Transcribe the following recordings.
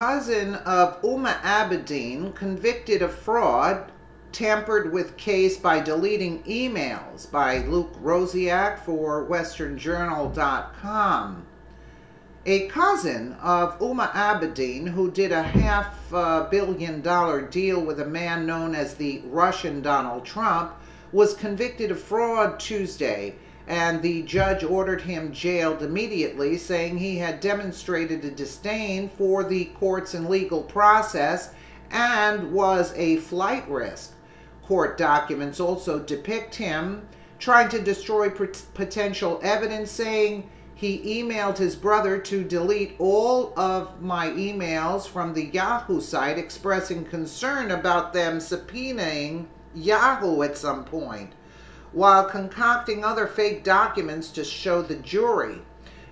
Cousin of Huma Abadine, convicted of fraud, tampered with case by deleting emails, by Luke Rosiak for westernjournal.com. A cousin of Huma Abadine, who did a $500 million deal with a man known as the Russian Donald Trump, was convicted of fraud Tuesday, and the judge ordered him jailed immediately, saying he had demonstrated a disdain for the courts and legal process and was a flight risk. Court documents also depict him trying to destroy potential evidence, saying he emailed his brother to delete all of my emails from the Yahoo site, expressing concern about them subpoenaing Yahoo at some point, while concocting other fake documents to show the jury.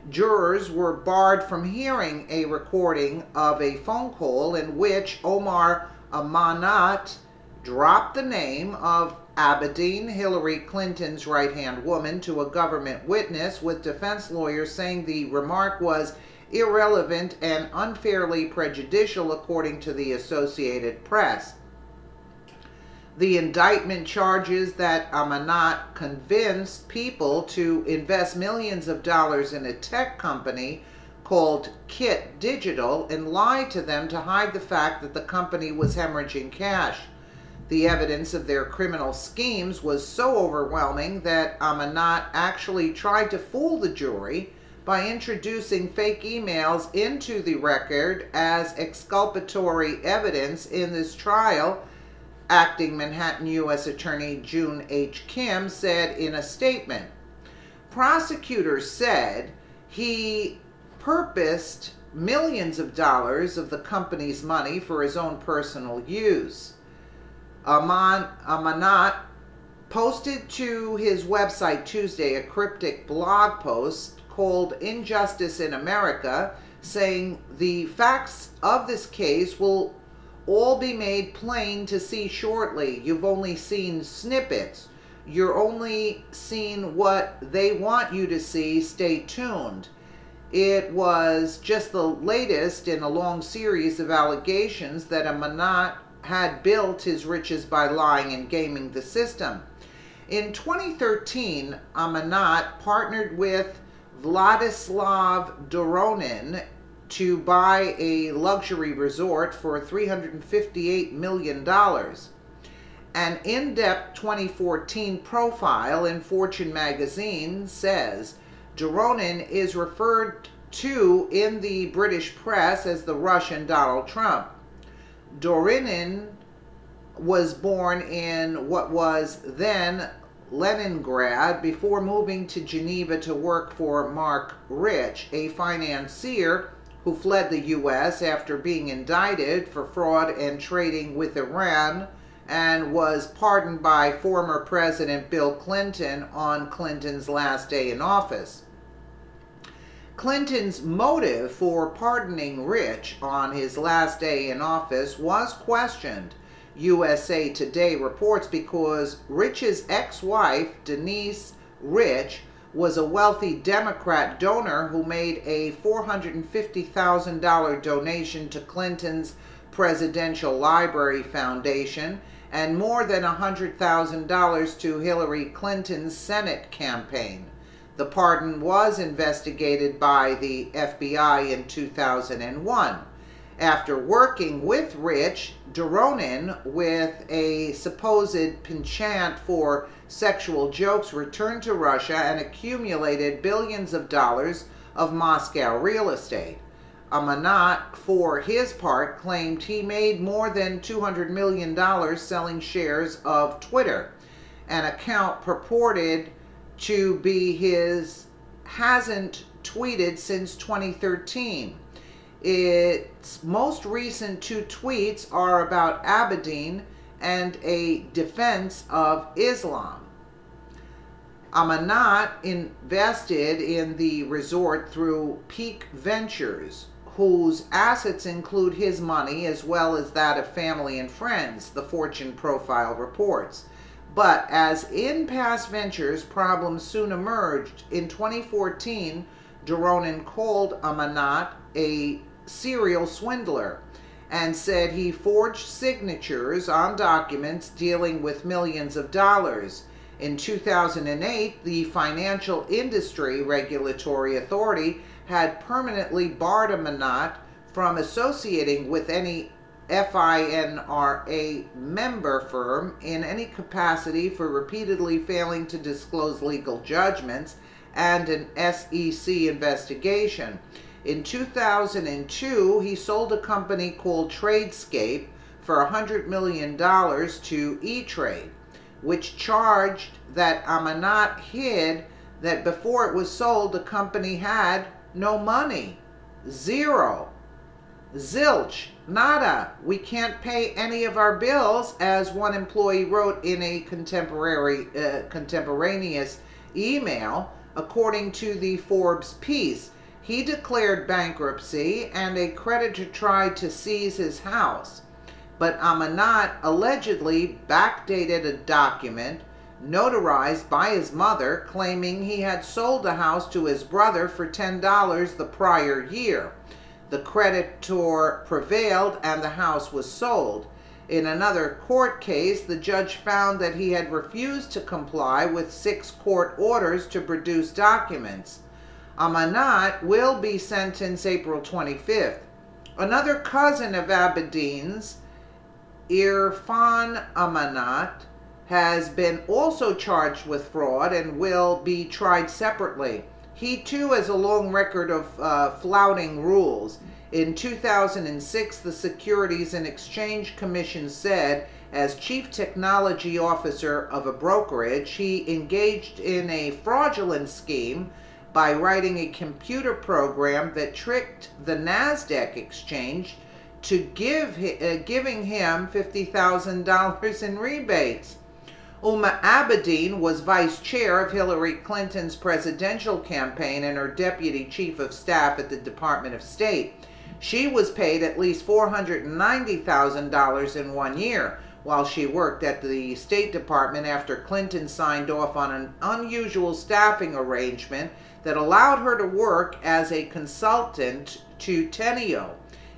Jurors were barred from hearing a recording of a phone call in which Omar Amanat dropped the name of Abadine, Hillary Clinton's right-hand woman, to a government witness, with defense lawyers saying the remark was irrelevant and unfairly prejudicial, according to the Associated Press. The indictment charges that Amanat convinced people to invest millions of dollars in a tech company called Kit Digital and lied to them to hide the fact that the company was hemorrhaging cash. The evidence of their criminal schemes was so overwhelming that Amanat actually tried to fool the jury by introducing fake emails into the record as exculpatory evidence in this trial. Acting Manhattan U.S. Attorney June H. Kim said in a statement. Prosecutors said he purposed millions of dollars of the company's money for his own personal use. Amanat posted to his website Tuesday a cryptic blog post called Injustice in America, saying the facts of this case will all be made plain to see shortly. You've only seen snippets. You're only seen what they want you to see. Stay tuned. It was just the latest in a long series of allegations that Amanat had built his riches by lying and gaming the system. In 2013, Amanat partnered with Vladislav Doronin to buy a luxury resort for $358 million. An in-depth 2014 profile in Fortune magazine says Doronin is referred to in the British press as the Russian Donald Trump. Doronin was born in what was then Leningrad before moving to Geneva to work for Mark Rich, a financier who fled the U.S. after being indicted for fraud and trading with Iran and was pardoned by former President Bill Clinton on Clinton's last day in office. Clinton's motive for pardoning Rich on his last day in office was questioned, USA Today reports, because Rich's ex-wife, Denise Rich, was a wealthy Democrat donor who made a $450,000 donation to Clinton's Presidential Library Foundation and more than $100,000 to Hillary Clinton's Senate campaign. The pardon was investigated by the FBI in 2001. After working with Rich, Doronin, with a supposed penchant for sexual jokes, returned to Russia and accumulated billions of dollars of Moscow real estate. Amanat, for his part, claimed he made more than $200 million selling shares of Twitter. An account purported to be his hasn't tweeted since 2013. Its most recent two tweets are about Abadine and a defense of Islam. Amanat invested in the resort through Peak Ventures, whose assets include his money as well as that of family and friends, the Fortune profile reports. But as in past ventures, problems soon emerged. In 2014, Doronin called Amanat a serial swindler and said he forged signatures on documents dealing with millions of dollars. In 2008, the Financial Industry Regulatory Authority had permanently barred Amanat from associating with any FINRA member firm in any capacity for repeatedly failing to disclose legal judgments and an SEC investigation. In 2002, he sold a company called Tradescape for $100 million to E-Trade, which charged that Amanat hid that before it was sold, the company had no money. Zero. Zilch. Nada. We can't pay any of our bills, as one employee wrote in a contemporaneous email, according to the Forbes piece. He declared bankruptcy, and a creditor tried to seize his house. But Amanat allegedly backdated a document notarized by his mother, claiming he had sold the house to his brother for $10 the prior year. The creditor prevailed and the house was sold. In another court case, the judge found that he had refused to comply with 6 court orders to produce documents. Amanat will be sentenced April 25th. Another cousin of Abadine's, Irfan Amanat, has been also charged with fraud and will be tried separately. He too has a long record of flouting rules. In 2006, the Securities and Exchange Commission said, as chief technology officer of a brokerage, he engaged in a fraudulent scheme by writing a computer program that tricked the NASDAQ exchange to giving him $50,000 in rebates. Huma Abadine was vice chair of Hillary Clinton's presidential campaign and her deputy chief of staff at the Department of State. She was paid at least $490,000 in 1 year while she worked at the State Department after Clinton signed off on an unusual staffing arrangement that allowed her to work as a consultant to Teneo,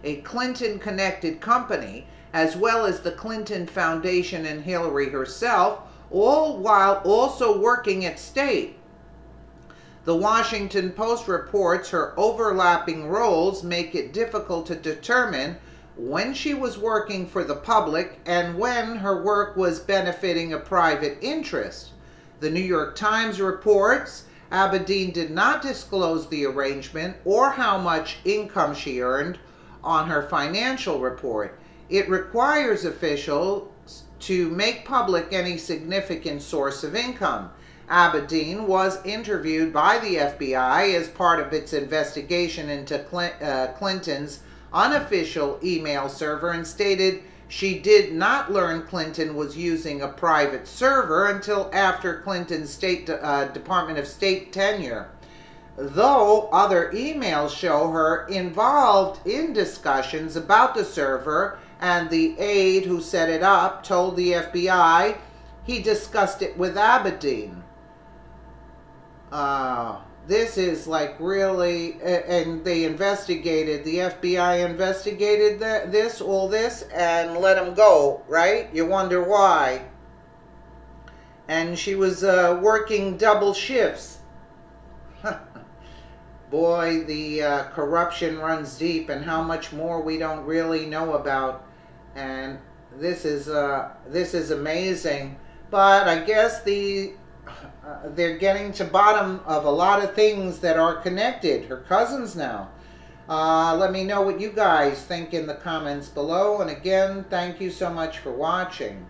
a Clinton-connected company, as well as the Clinton Foundation and Hillary herself, all while also working at State. The Washington Post reports her overlapping roles make it difficult to determine when she was working for the public and when her work was benefiting a private interest. The New York Times reports Abadine did not disclose the arrangement or how much income she earned on her financial report. It requires officials to make public any significant source of income. Abadine was interviewed by the FBI as part of its investigation into Clinton's unofficial email server and stated she did not learn Clinton was using a private server until after Clinton's Department of State tenure, though other emails show her involved in discussions about the server, and the aide who set it up told the FBI he discussed it with Abadine. This is like really, and they investigated, the FBI investigated all this, and let him go, right? You wonder why. And she was working double shifts. Boy, the corruption runs deep, and how much more we don't really know about. And this is amazing. But I guess they're getting to bottom of a lot of things that are connected. Her cousins now. Let me know what you guys think in the comments below. And again, thank you so much for watching.